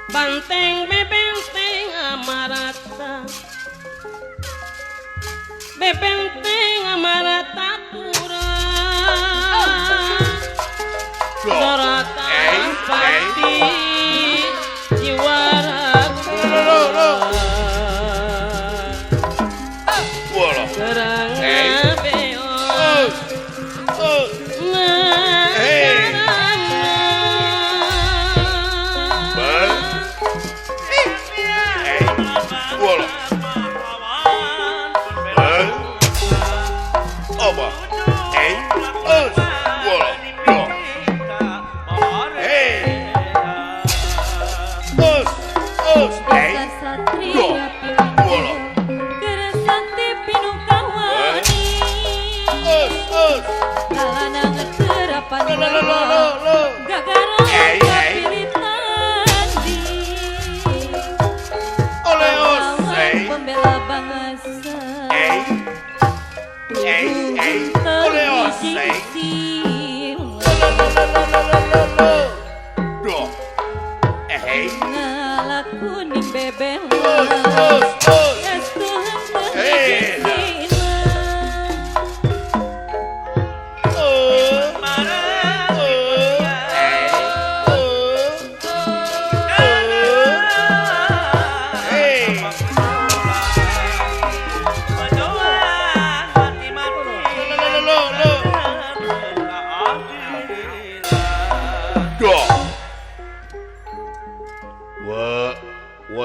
Banteng bebenteng amarata bebenteng amarata pura Sorata pati jiwa raga Serang beos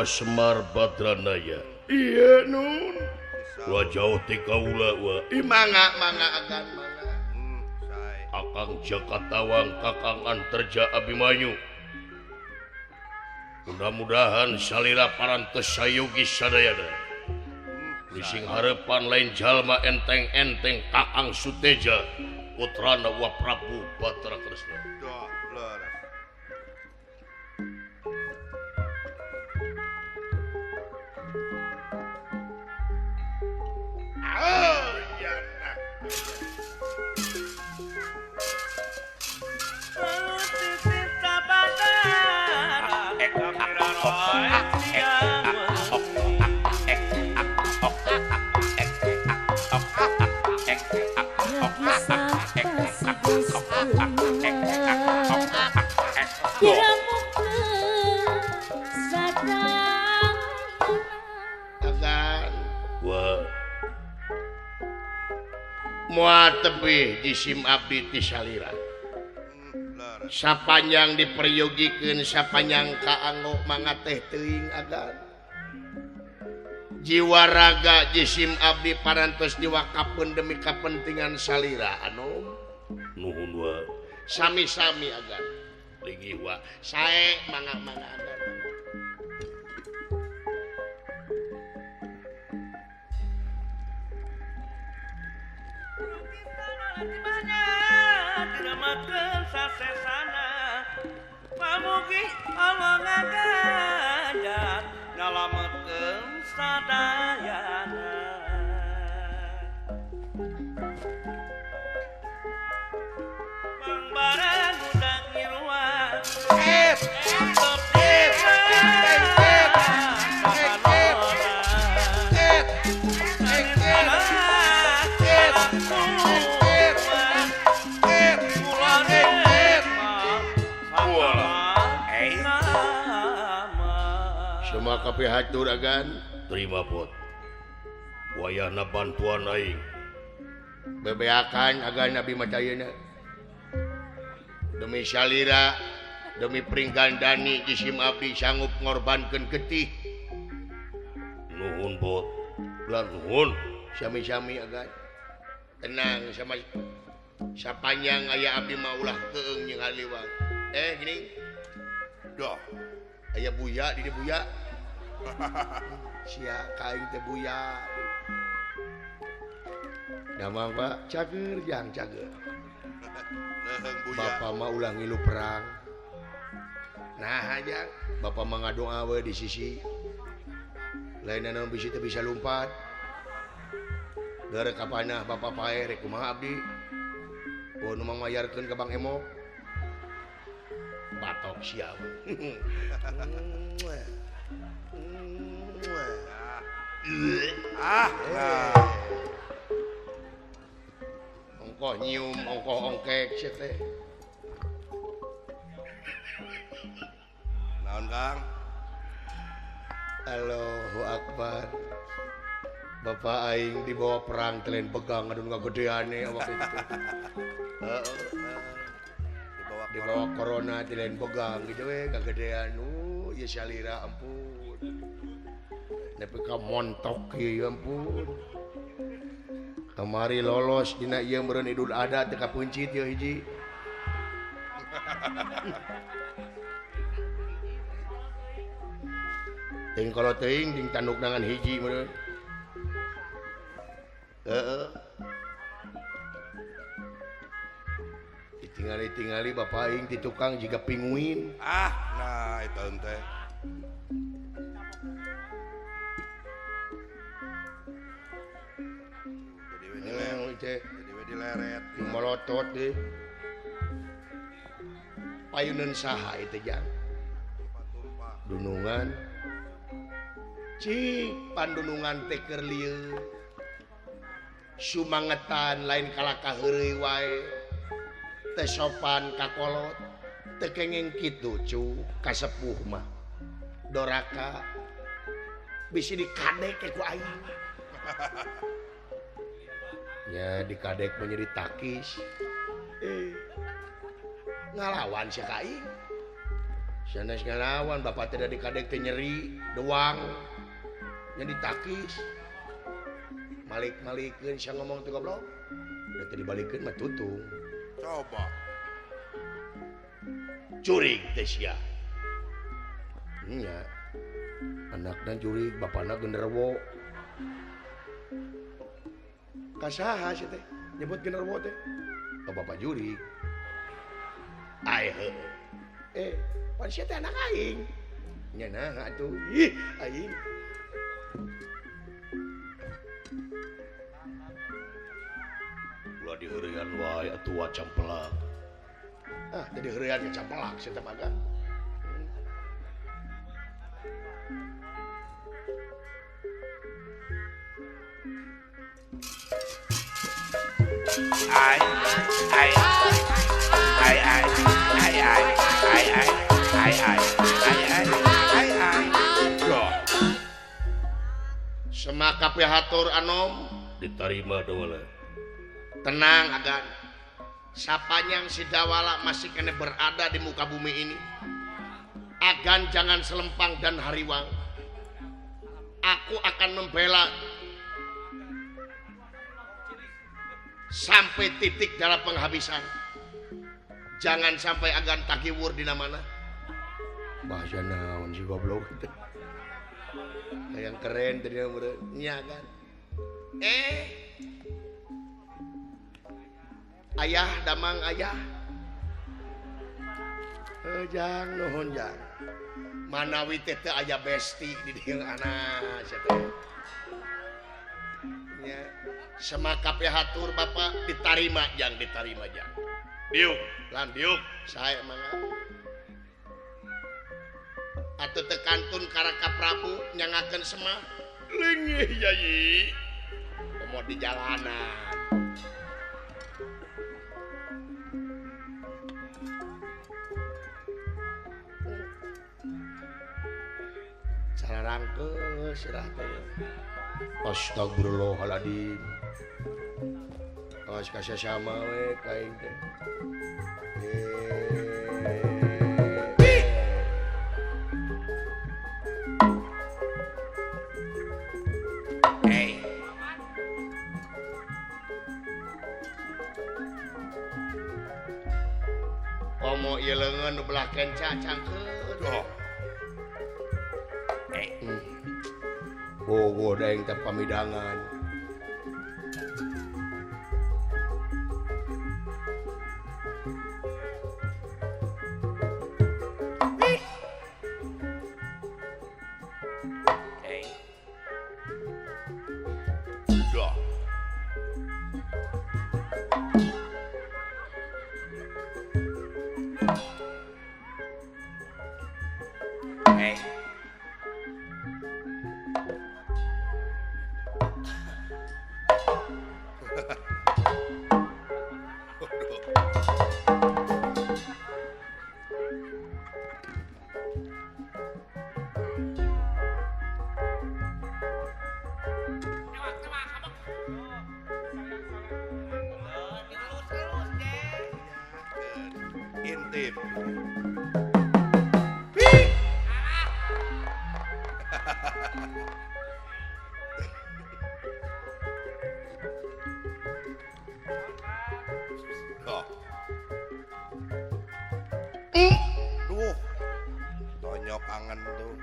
Semar Badranaya. Iya nun. Wa jauh ti kaula wa. Mangga agan mangga. Akang Jakatawang Kakang Antarja Abimanyu. Mudah-mudahan salira parantos sayugi sadayana. Rising harapan lain jalma enteng-enteng Kakang Suteja putrana wa Prabu Batrakresna. Moal tebih jisim abdi ti salira. Sapanjang diperyogikeun sapanjang kaanggo mangga teh teuing agan. Jiwa raga jisim abdi parantos diwakafkeun demi kapentingan salira anu nuhun wa. Sami-sami agan. Ligi wa sae mangga-mangga agan. Dinamakeun sasesana pamugi Allah ngaganjar nyalametkeun sadayana pangbareng udah ngiruan Kapi hatur agan terima pot wayahna bantuan aing bebeakan agan Nabi Macayeuna demi salira demi pringgandani jisim abdi sanggup ngorbankeun getih nuhun pot lan nuhun sami-sami agan tenang sama sapanjang aya abdi mah ulah keung jeung haliwang gini doh aya buya di buya sia kain teh buya nama Pak cager jang cager Bapak mah ulah ngilu perang nah aja Bapak mah ngadoa we di sisi lain anu bisa lompat gara kapanah Bapak pae rek kumaha abdi nu mayarkeun ka Bang Emo batok siap. Ongkoh nyium, ongkoh ongkek sih teh. Naon Kang? Allahu Akbar. Bapak aing dibawa perang telen pegang adun ngagedeane awak itu. Dibawa corona telen pegang gitu we ngagedean. Ya salira ampun. Nepi ka montok ieu ampun. Kamari lolos dina ieu meureun Idul Adha teh kapuncit ieu hiji. Ting kalau teuing ding tanduk nangan hiji meureun. Ditingali-tingali bapak aing ti tukang jiga pinguin. Nah itu teh. Jadi we dileret. Molotot deh. Payuneun saha itu jang? Dunungan. Cik pandunungan teh keur lieu. Sumangetan lain kalaka heureuy wae. Teh sopan kakolot. Teu kengeng kitu cu kasepuh mah. Doraka bisi dikadek ku aing. Ya dikadek menjadi takis. Ngalawan si aing. Sanes ngalawan bapak teh dikadek teh nyeri doang. Nya ditakis. Malik-malikeun sia ngomong teh goblok. Da teh dibalikeun mah tutung. Coba. Curig teh sia. Nya. Anakna curig, bapana genderuwo. Kasaha sih teh? Nyebut genderuwo teh. Ka bapak jurig. Ai heuh. Pan sia teh anak aing. Nya nah atuh. Ih, aing. Ulah diheurean wae atuh campelak. Jadi heurean campelak sia teh mah. Semaka pihatur anom diterima doang. Tenang agan. Sapanyang si Dawala masih kena berada di muka bumi ini. Agan jangan selempang dan hariwang. Aku akan membela sampai titik dalam penghabisan. Jangan sampai agan takiwur di mana. Bahasa naon si goblok. Yang keren tadi nya kan. Ayah damang ayah. Jang nuhun jang. Manawi teh teu aya besti di dieu anak sia teh. Nya semaka pihatur bapak ditarima jang. Diuk, lan diuk sae mangga. Atuh teu kantun karaka Prabu nyangakeun semah. Leungih yayi. Komo di jalanan. Salarangkeun sirah teh. Astagfirullahaladzim. Awas kasih sama we kain teh. Komo ieu leungeun nu belah kenca cangkeun. Bogo daeng teh pamidangan. Dah. Intip. Oh. Duh. Tonyok angen tuh.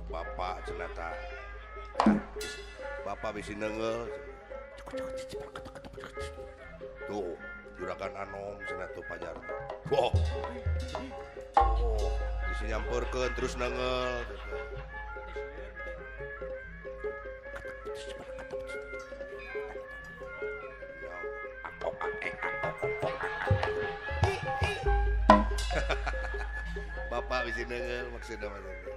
Bapak cenata. Bapak bisa nengel. Tuh, juragan Anom cenah tuh pajar. Wow. Oh, bisa nyamperkeun terus nengel. Bapak bisa nengel maksudnya macam itu.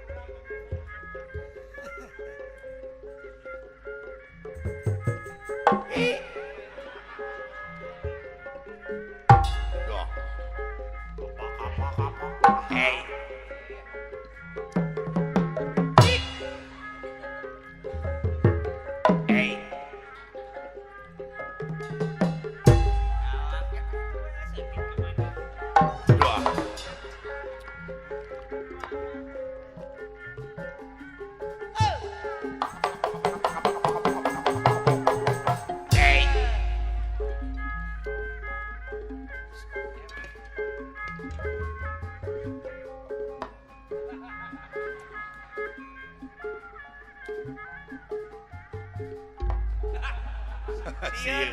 Sieun.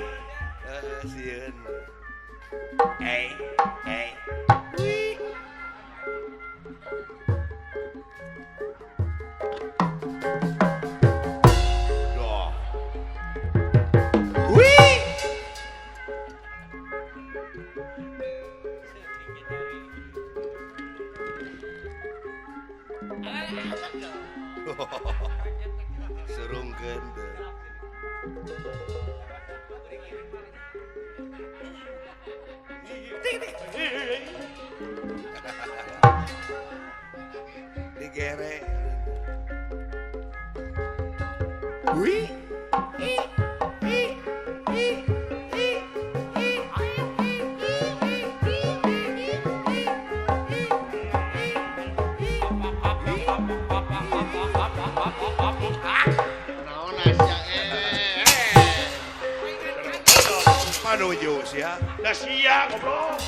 Sieun. Hey. Doh. Wih. Serungkeun teh. Digere. Wih. Menuju sia. Dah sia goblok.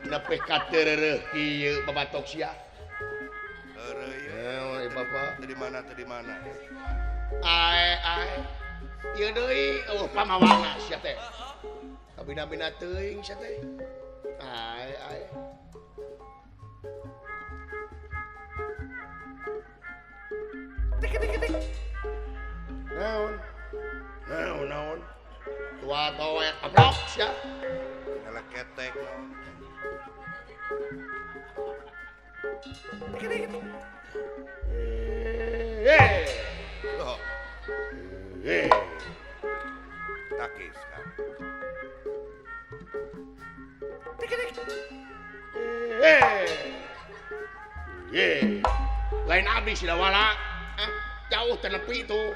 Nepeh katereureuk kieu babatok sia. Heureuy. Bapak. Tadi mana? Ae. Ieu deui pamawana sia teh. Kabina-bina teuing sia teh. Ae. Tik. Naon. Tua toek ablok sia. Ngelek ketek. Oh. Takis kan. Lain abdi si Dawala. Jauh tenepi itu.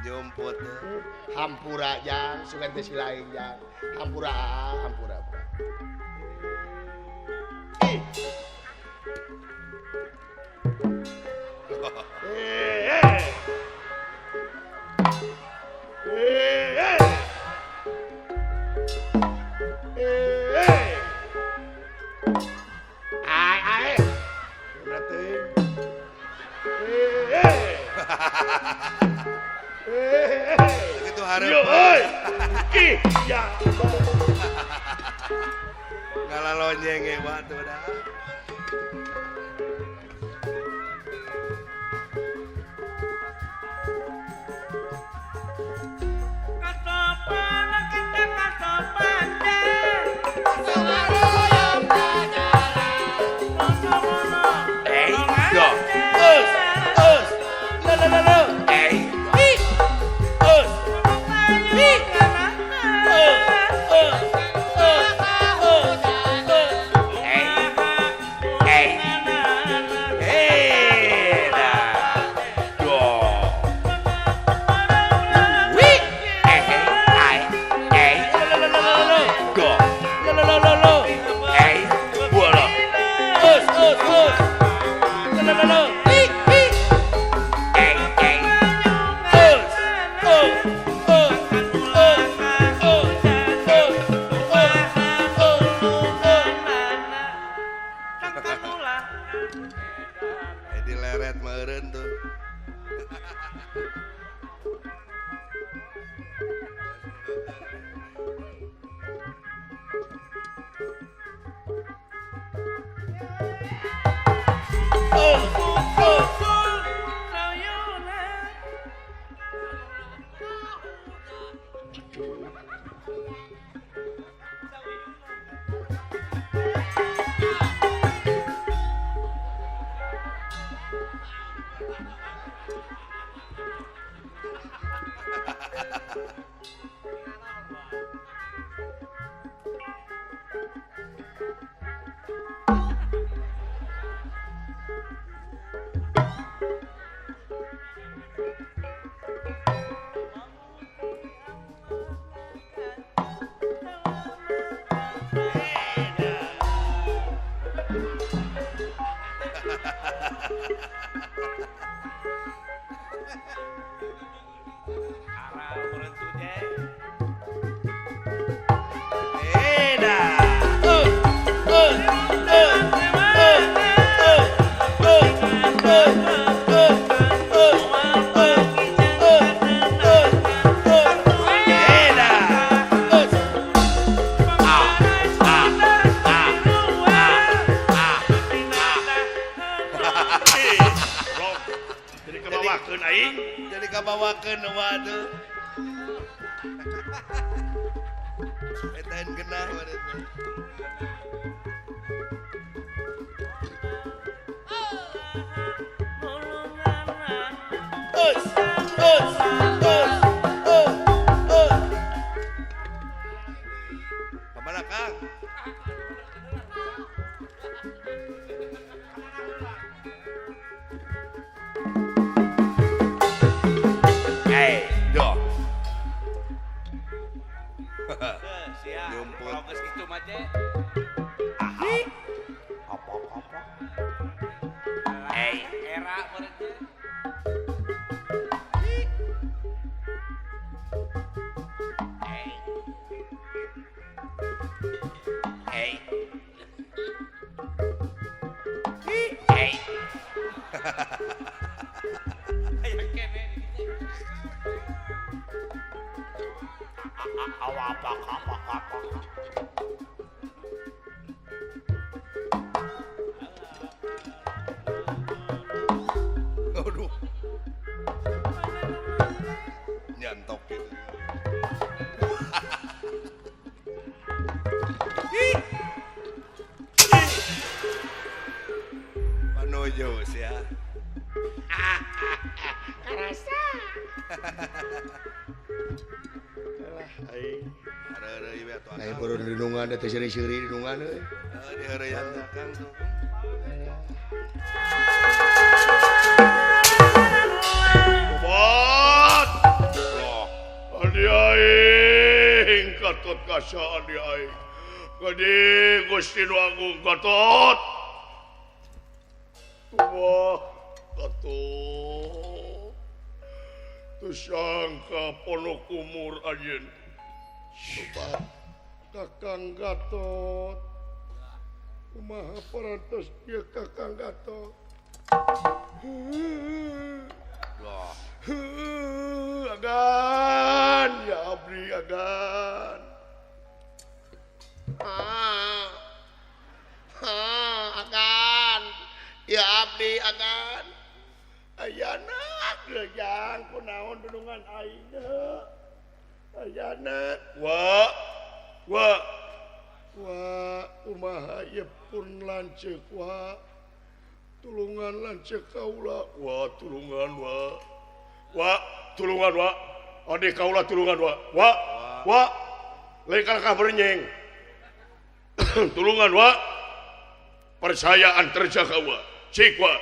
Jompot. Hampura jang, sugan teh si lain jang. Hampura. Ih. Ai. Berarti. Itu harap. Yo, oi. Ih, ya. Ngalalonyeng batu dah. Kasopan kita kasopan deh. Yo. Us. Lo. Us. Dileret meureun tuh. Jadi kabawakeun waduh. Etahan genah waduh. Kemana Kang? Kalau geus kitu mah teh. Apa? Era meureun teh. Aya kene. Apa? Aduh. Nyantok gitu. Manojos ya. Karasa. Alah aing. Hareureuy we atuh. Aing baru didungan teh seuri-seuri didungan euy. Di hareuyang Kang tuh. Bot. Loh. Dia Gatot kasaan di aing. Gede Gusti Nu Agung Gatot. Wah, Gatot. Tusangka pono kumur anjeun. Sobat Kakang Gatot. Kumaha parantos ieu Kakang Gatot. Agan, ya abdi agan. Agan, ya abdi agan. Ayana gerejang kunaon dunungan aing. Ayana, wa, kumaha ieu pun lanceuk wa. Tulungan lanceuk kaula, wa tulungan wa. Ade kaula tulungan wa. Lain kalakah berenyeng. Tulungan wa. Percayaan terjaga wa. Cik wa.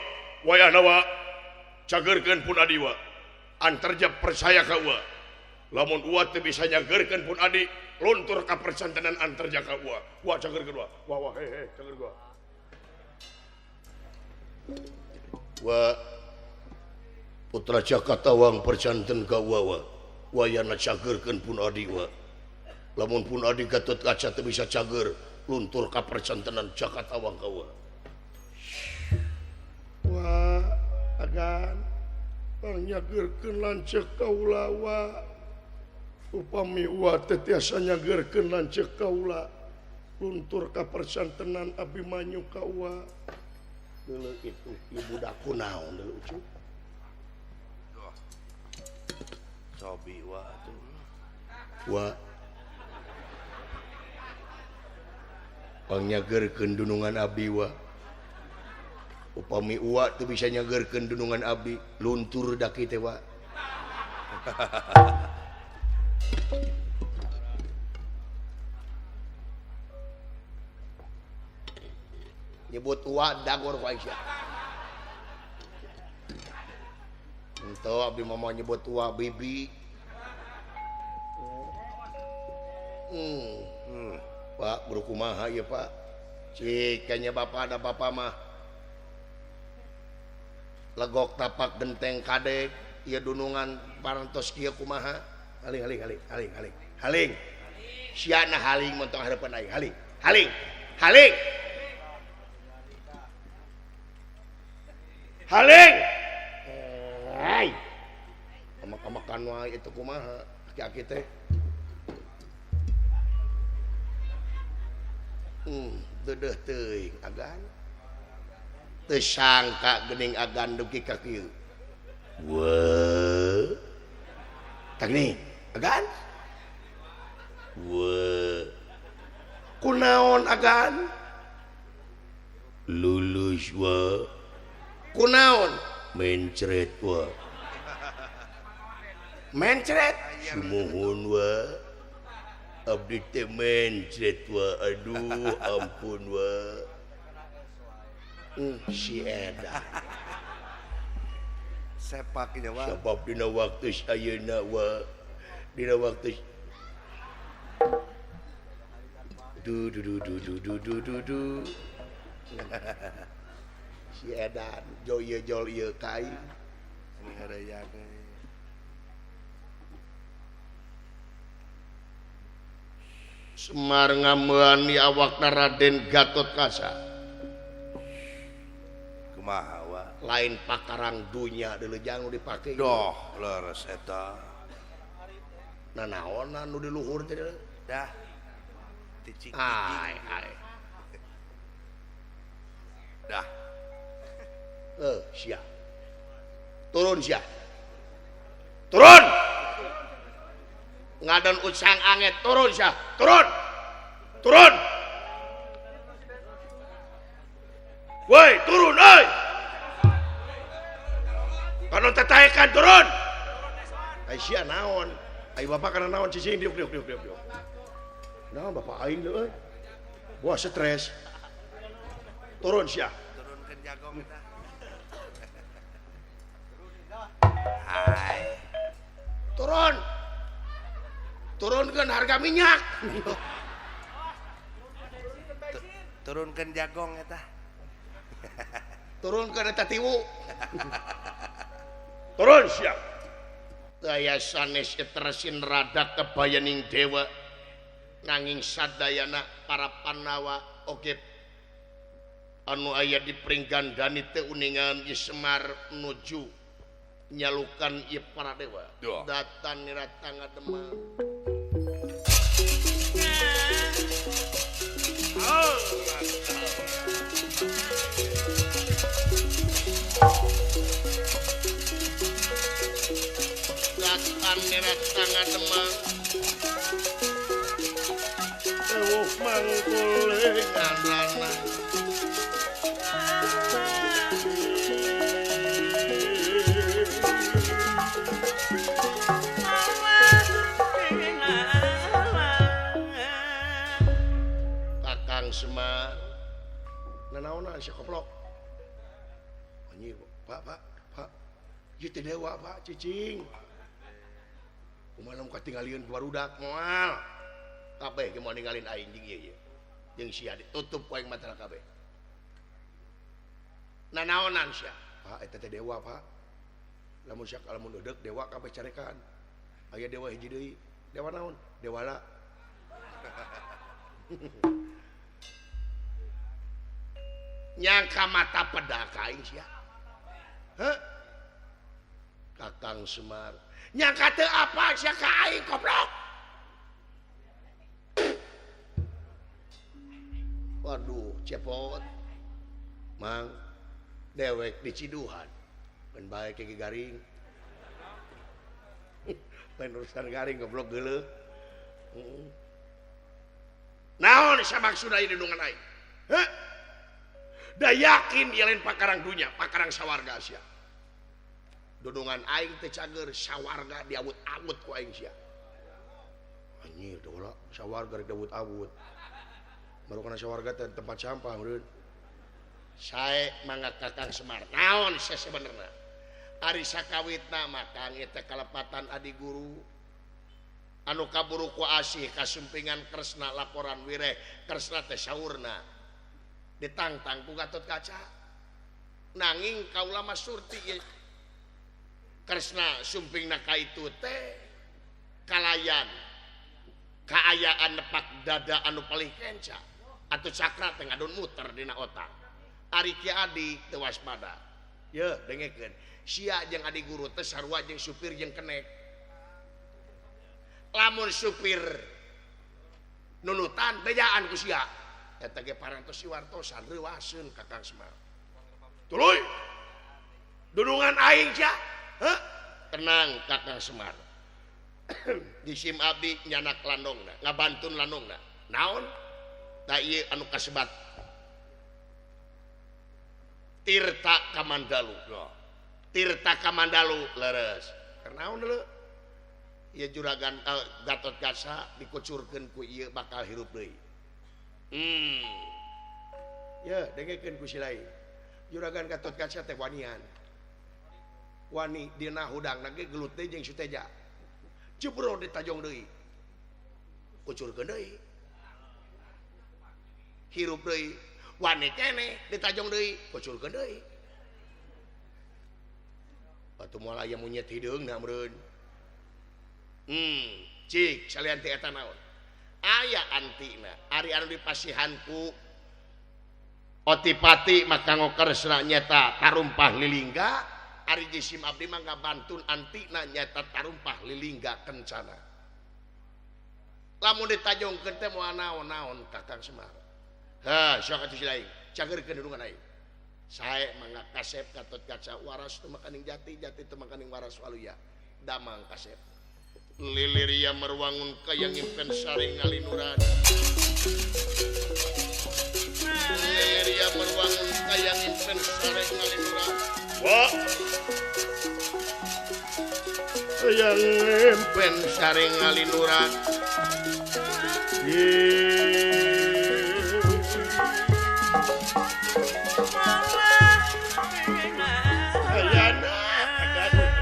Wayahna wa. Cagerkeun pun adi wa. Antarja percaya ka wa. Lamun wa teu bisa nyagerkeun pun adi, luntur ka persantenan antarja ka wa. Wa cagerkeun wa. Wa he cagerkeun wa. Wa putra Jakatawang percanten ka wa. Wayana cagerkeun pun adi wa. Lamun pun adi Gatot Kaca teu bisa cager, luntur ka percantenan Jakatawang ka wa. Wah, agan nyagerkeun lanceuk kaula wa. Upami wa teu tiasa nyagerkeun lanceuk kaula, luntur ka percantenan Abimanyu ka wa. Deuleu itu ibu daku naon deuleu ucu. Cobi wa tuh. Wa pangnyagerkeun dunungan abdi wa. Upami wa teu bisa nyagerkeun dunungan abdi, luntur da kitu wa. Nyebut wa dagor ku Aisyah. Ento abdi mama nyebut wa bibi. Pak, buru kumaha ieu Pak? Cik kayaknya bapak ada bapak mah. Legok tapak genteng kadek, ieu dunungan parantos kieu kumaha? Haling. Siana haling montong hareupeun aing. Haling. Hai. Makan wae itu kumaha? Aki-aki teh. Dedeh teuing agan. Teu sangka geuning agan dugi ka kieu. Wah. Tak nih, agan? Wah. Kunaon agan? Lulus wa. Kunaon? Mencret wa. Mencret? Sumuhun wa. Abdi teh mencret wa. Aduh ampun wa. Si edan. Sepaknya wa. Sebab dina waktu ayeuna wa. Dina waktu du. Si edan jol ieu kai. Ini hareuyan. Semar ngameuni awakna Raden Gatot Kaca. Kumaha wa? Lain pakarang dunya deuleu dipake. Doh, leres eta. Nanaon anu di luhur teh? Dah. Ticik. Ai. Dah. Sia. Turun sia. Turun. Ngadan ucang anget turun sia. Turun. Woi, turun euy. Kana tataekan turun. Ai sia naon? Ai bapak kana naon cicing diuk. Naon bapak aing euy? Wah, stres. Turun sia. Turunkeun jagong eta. Hai. Turun. turunkan harga minyak. Turunkan jagong eta. Turunkan eta tiwu. Turun siap. Daya sanes teresin rada kebayaning dewa. Nanging sadayana para Pandawa oge anu aya di Pringgandani teu uningan ieu Semar nuju nyalukan ieu para dewa. Datan nirata ngademang. Datan nirata ngademang. Ewuh mangkule nganana. Kakang Semar. Nanaona si koplok. Anjir, Pak. Ieu teh dewa, Pak, cicing. Kumaha katingalieun barudak moal. Kabeh ge mau ninggalin aing jeung ieu. Jeung sia ditutup ku aing mata kabeh. Nanaonan sia? Pak, eta teh dewa, Pak. Lamun sia lamun deudeg dewa kabeh carekan. Aya dewa hiji deui. Dewa naon? Dewala. Nyangka mata pedak aing sia. Heh? Kakang Semar. Nyangka teu apa sia ka aing goblok. Waduh, cepot. Mang dewek di Ciduhan. Pen bae ke garing. Lain urusan garing goblok geuleuh. Naon sa maksudna ieu dudungan aing? Heh? Da yakin ieu lain pakarang dunya, pakarang sawarga sia. Dudungan aing teh cager sawarga diawut-awut ku aing sia. Anjir, dola sawarga diawut-awut. Baru kana sawarga teh tempat sampah meureun. Sae mangga Kakang Semar. Naon sia sebenarnya? Ari sakawitna mah kang eta kalepatan adi guru. Anu kaburu ku asih kasumpingan Kresna laporan wireh Kresna teh saurna. Ditangtang ku Gatotkaca. Nanging kaula mah surti ye. Kresna sumpingna ka itu teh kalayan kaayaan nepak dada anu palih kenca. Atau cakra teh ngadon muter dina otak. Ari Ki Adi teu waspada. Ye, dengekeun. Sia jeung adi guru teh sarua jeung supir jeung kenek. Lamun supir nunutan bejaan ku sia. Eta ge parantos siwartosan reuaseun Kakang Semar. Tuluy. Dudungan aing sia. Heh? Tenang Kakang Semar. Di sim abdi nyanak landongna, ngabantun landongna. Naon? Da ieu anu kasebat Tirta Kamandalu. Tirta Kamandalu leres. Karnaon deuleu? Ieu juragan Gatotkaca dikucurkeun ku ieu bakal hirup deui. Ya, dengekeun ku si lain. Juragan Gatotkaca teh wanian. Wani dina hudangna ge gelut teh jeung Suteja. Jebro ditajong deui. Kucurkeun deui. Hirup deui. Wani keneh ditajong deui, kucurkeun deui. Atuh moal aya monyet hideungna meureun. Cik salian teh eta naon? Aya antina, ari anu dipasihan ku Otipati maka Kresna nyata tarumpah lilingga, ari jisim abdi mah ngabantun antina nyata tarumpah lilingga kencana. Lamun ditajongkeun teh moal naon-naon Kakang Semar. Hah, sok atuh si lain, cageurkeun dudungan aing. Sae mangga kasep Gatotkaca waras teu makaning jati, jati teu makaning waras waluya. Damang kasep. Liliria merwangun kayang impen sari ngalinuran. Liliria merwangun kayang impen sari ngalinuran. Wah. Kayang impen sari ngalinuran. Ayana,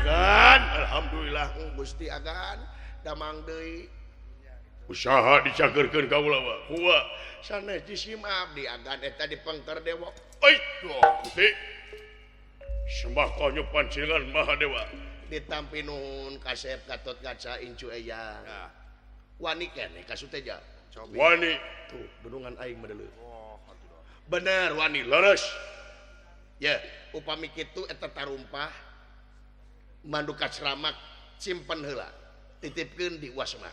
agan, alhamdulillah Gusti agan damang deui usaha dicagerkeun kaula mah kuwa sanes disim abdi agan eta dipengker dewa Gusti sembah konyo pancingan Mahadewa ditampi nuhun kasep Gatot Kaca Incu Eyang wani keneh kasuteja wani tuh dunungan aing medeleu bener wani leres ya upami kitu eta tarumpah mandu kacramak simpen heula titipkeun di Wasma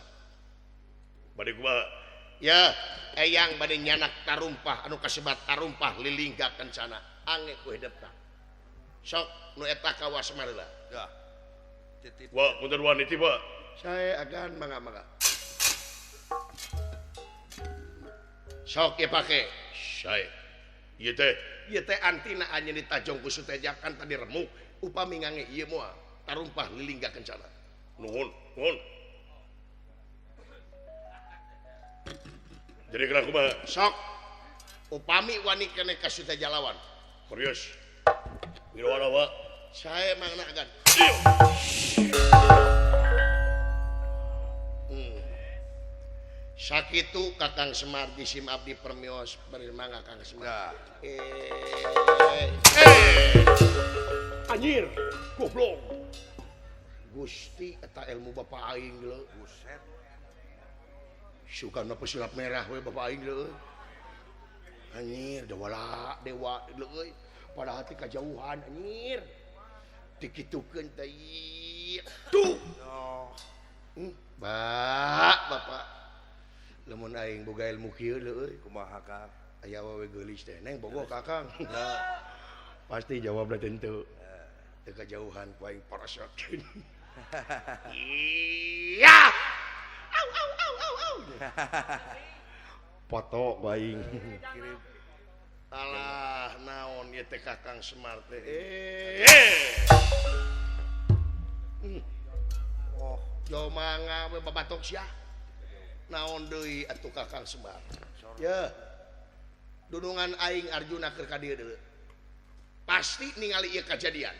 bade kumaha ya eyang bade nyanak tarumpah anu kasebat tarumpah lilingga kencana ange ku hidupna sok nu eta ka Wasma heula ya titip wa punten wani tiba saya akan mangga-mangga sok ieu pake saya ieu teh antina anya ditajong ku sutejakan tadi remuk upami ngange ieu moal tarumpah lilingga kencana nuhun jadi kena kumaha sok upami wani keneh ka suteja lawan serius wirawana wa saya mangna agan sakitu Kakang Semar disim abdi permios beri mangga Kang Semar anjir goblok Gusti eta ilmu bapak aing leuh buset sukana pesulap merah we bapak aing leuh anjir dewa leuh pada hati kajauhan anjir dikitukeun teh tuh bapak lamun aing boga ilmu kieu leuy kumaha Kang aya wae geulis teh neng bogo Kakang pasti jawabna tentu teu kajauhan ku aing parasakeun iya au foto ku aing kirim alah naon ieu teh Kakang Semar teh oh jo mangga we babatok sia naon deui atuh Kakang Semar ya dunungan aing Arjuna keur ka dieu deuleu pasti ningali ieu kajadian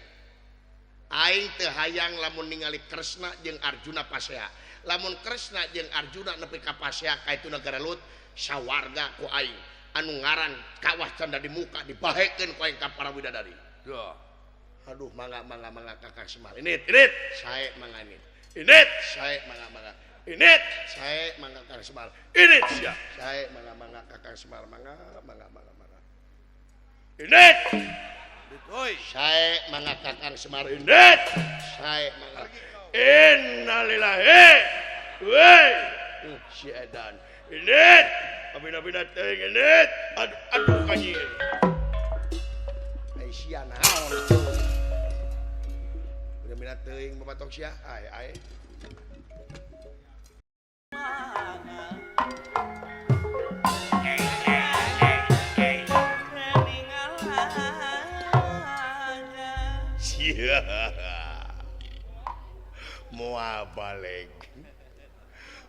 aing teu hayang lamun ningali Kresna jeung Arjuna pasea lamun Kresna jeung Arjuna nepi ka pasea ka itu negara Lut sawarga ku aing anu ngaran kawah canda di muka dibahekeun ku aing ka para bidadari aduh mangga Kakang Semar init sae mangga init sae mangga init saya mangga Kakang Semar init sia saya mangga Kakang Semar mangga init oi saya mangga Kakang Semar init saya mangga innalillahi woi si edan init abina teuing init aduh kanyi ai sia naon abina teuing babatok sia ai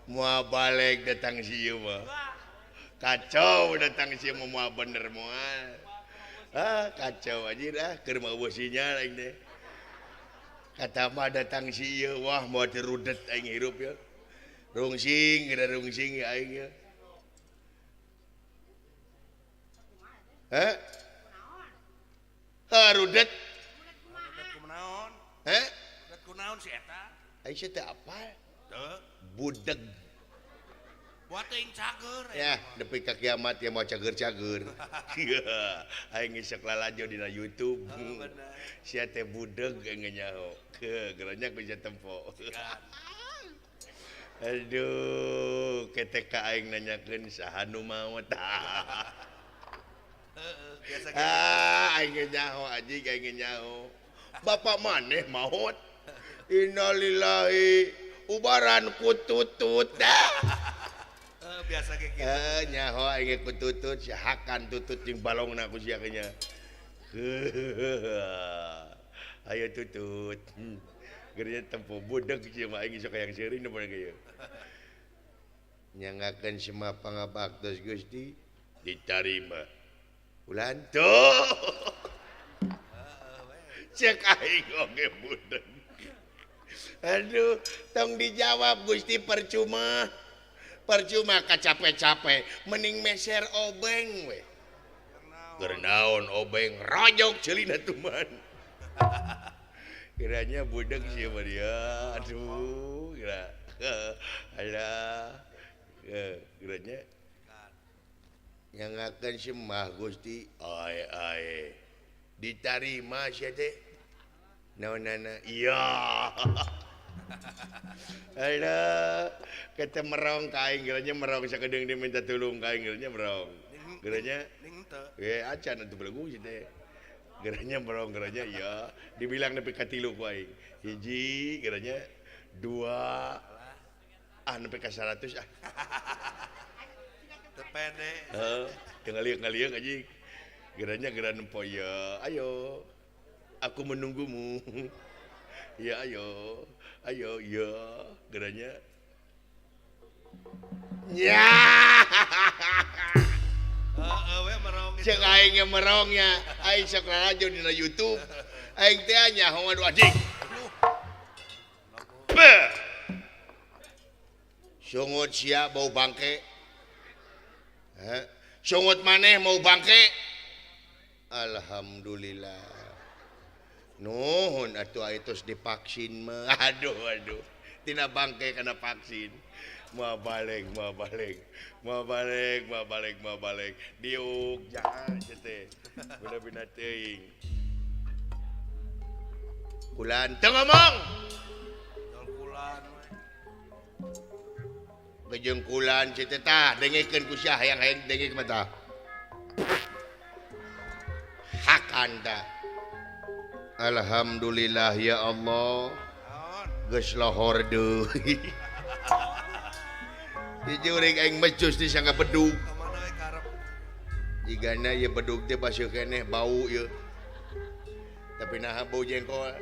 Mua balik datang sieu mah kacau datang sieu mah bener moal kacau aja keur mau sinyal aing teh kata mah datang sieu wah mau terudet aing hirup ya rungsing aing ya rudet kunaon rudet kunaon si eta aing teh apa budeg buat aing cager ya depi ka kiamat ya mau cager aing isek lalajo dina YouTube sia teh budeg aing nyaho ke geranya ku tempo aduh ketika aing nanyakeun saha nu maot aing nyaho anjing aing nyaho bapak maneh maot innalillahi ubaran kututut biasa kayak gitu nyaho aing kututut sahakan tutut jeung balongna ku sia nya ayo tutut gernya tempo budeg sih mah aing sok hayang seuring nu bener kieu nyangakeun semua pangabaktos Gusti ditarima ulan tuh cek aing oge budeg aduh tong dijawab Gusti percuma percuma capek-capek mending meser obeng we gernaon obeng rojok celina tuman kiranya budak siapa dia aduh kira ada kiranya yang akan semah Gusti ai diterima sia teh naonana iya alah kata merong kain geranya merong sakedeung diminta tulung kain geranya merong geranya acan atuh belagu sih teh geranya merong geranya iya dibilang nepi ka 3 ku aing hiji geranya 2 nepi ka 100 tepede ngalieu anjing geranya geran empoya ayo aku menunggumu ya ayo ya geranya ya cek aing merongnya aing sok rajo dina YouTube aing teh nya waduh anjing sungut sia bau bangke sungut maneh mau bangke alhamdulillah nuhun atuh tos divaksin mah aduh tina bangke kana vaksin mau balik diuk jangan teh bina teuing kulan teu ngomong kejengkulan cete tah dengekeun ku sia hayang dengek mah tah hak anda alhamdulillah ya Allah geus lohor deui dijuring aing mecus di sangka bedug jigana ieu bedug teh basuh keneh bau ieu tapi nah bau jengkol